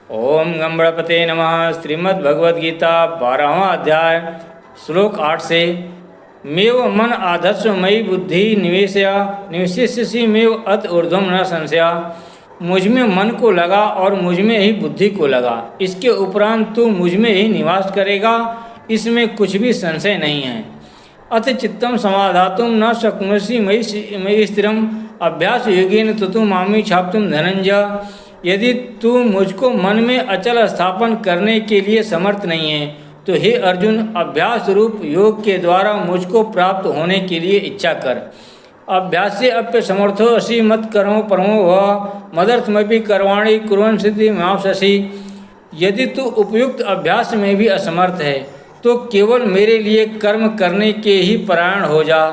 ओम गणपते नमः। श्रीमद्भगवद्गीता 12वां अध्याय श्लोक 8 से मेव मन आदर्श मयि बुद्धि निवेशयसि मेव अत ऊर्ध्वम न संशया। मुझ में मन को लगा और मुझ में ही बुद्धि को लगा, इसके उपरांत तू मुझ में ही निवास करेगा, इसमें कुछ भी संशय नहीं है। अथ चित्तम समाधातुम न शक्नोषि मयि स्थिरम अभ्यास योगेन ततु मामी छाप्तुम धनंजय। यदि तू मुझको मन में अचल स्थापन करने के लिए समर्थ नहीं है तो हे अर्जुन, अभ्यास रूप योग के द्वारा मुझको प्राप्त होने के लिए इच्छा कर। अभ्यास से अप्य समर्थो असी मत कर्मो परमो व मदर्थमपि कर्वाणि कुर्वन् सिद्धि माप्स्यसि। यदि तू उपयुक्त अभ्यास में भी असमर्थ है तो केवल मेरे लिए कर्म करने के ही परायण हो जा।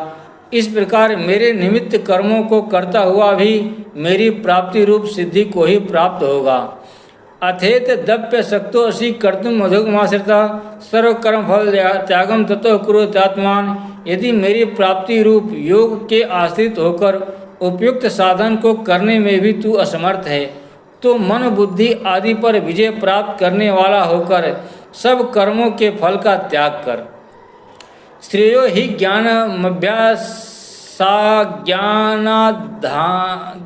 इस प्रकार मेरे निमित्त कर्मों को करता हुआ भी मेरी प्राप्ति रूप सिद्धि को ही प्राप्त होगा। अथेत दप्य शक्तो असी कर्तुम मधुगमाश्रिता सर्व कर्म फल त्यागम ततो कुरुत्यात्मान। यदि मेरी प्राप्ति रूप योग के आश्रित होकर उपयुक्त साधन को करने में भी तू असमर्थ है तो मन बुद्धि आदि पर विजय प्राप्त करने वाला होकर सब कर्मों के फल का त्याग कर। श्रेयो हि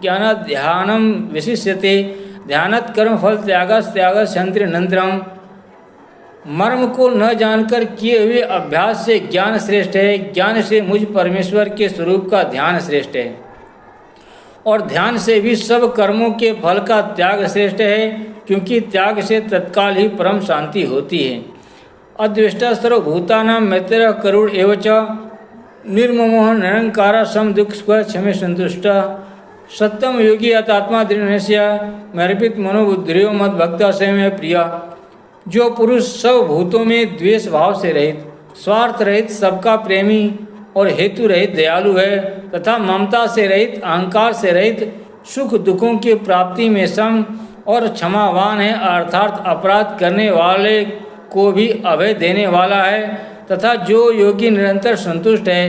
ज्ञानाध्यानम विशिष्यते ध्यानत कर्म फल त्यागस्त्यागस्यंतरनंतरम। मर्म को न जानकर किए हुए अभ्यास से ज्ञान श्रेष्ठ है, ज्ञान से मुझ परमेश्वर के स्वरूप का ध्यान श्रेष्ठ है, और ध्यान से भी सब कर्मों के फल का त्याग श्रेष्ठ है, क्योंकि त्याग से तत्काल ही परम शांति होती है। अद्वेष्टा सर्वभूतानां मैत्रेयः करुण एव च निर्ममोह निरंकार सम दुख सुख क्षमे संतुष्ट। सत्यम योगी अतात्मा दृढ़ मर्पित मनोबुद्धियो मद भक्त से में प्रिया। जो पुरुष सब भूतों में द्वेष भाव से रहित, स्वार्थ रहित, सबका प्रेमी और हेतु रहित दयालु है तथा ममता से रहित, अहंकार से रहित, सुख दुखों की प्राप्ति में सम और क्षमावान है, अर्थात अपराध करने वाले को भी अभय देने वाला है, तथा जो योगी निरंतर संतुष्ट है,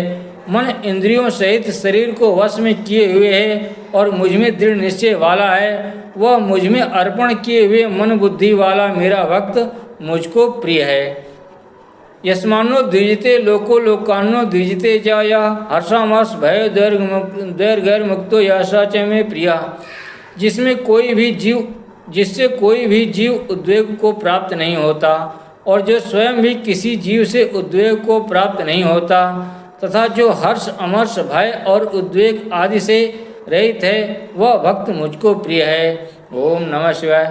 मन इंद्रियों सहित शरीर को वश में किए हुए है और मुझ में दृढ़ निश्चय वाला है, वह मुझ में अर्पण किए हुए मन बुद्धि वाला मेरा भक्त मुझको प्रिय है। यस्मान्नो द्विजते लोको लोकान्नो द्विजते जाया हर्षामर्ष भय दैर्घ्य मुक्तो यशा च में प्रिया। जिससे कोई भी जीव उद्वेग को प्राप्त नहीं होता और जो स्वयं भी किसी जीव से उद्वेग को प्राप्त नहीं होता तथा जो हर्ष अमर्ष भय और उद्वेग आदि से रहित है, वह भक्त मुझको प्रिय है। ओम नमः शिवाय।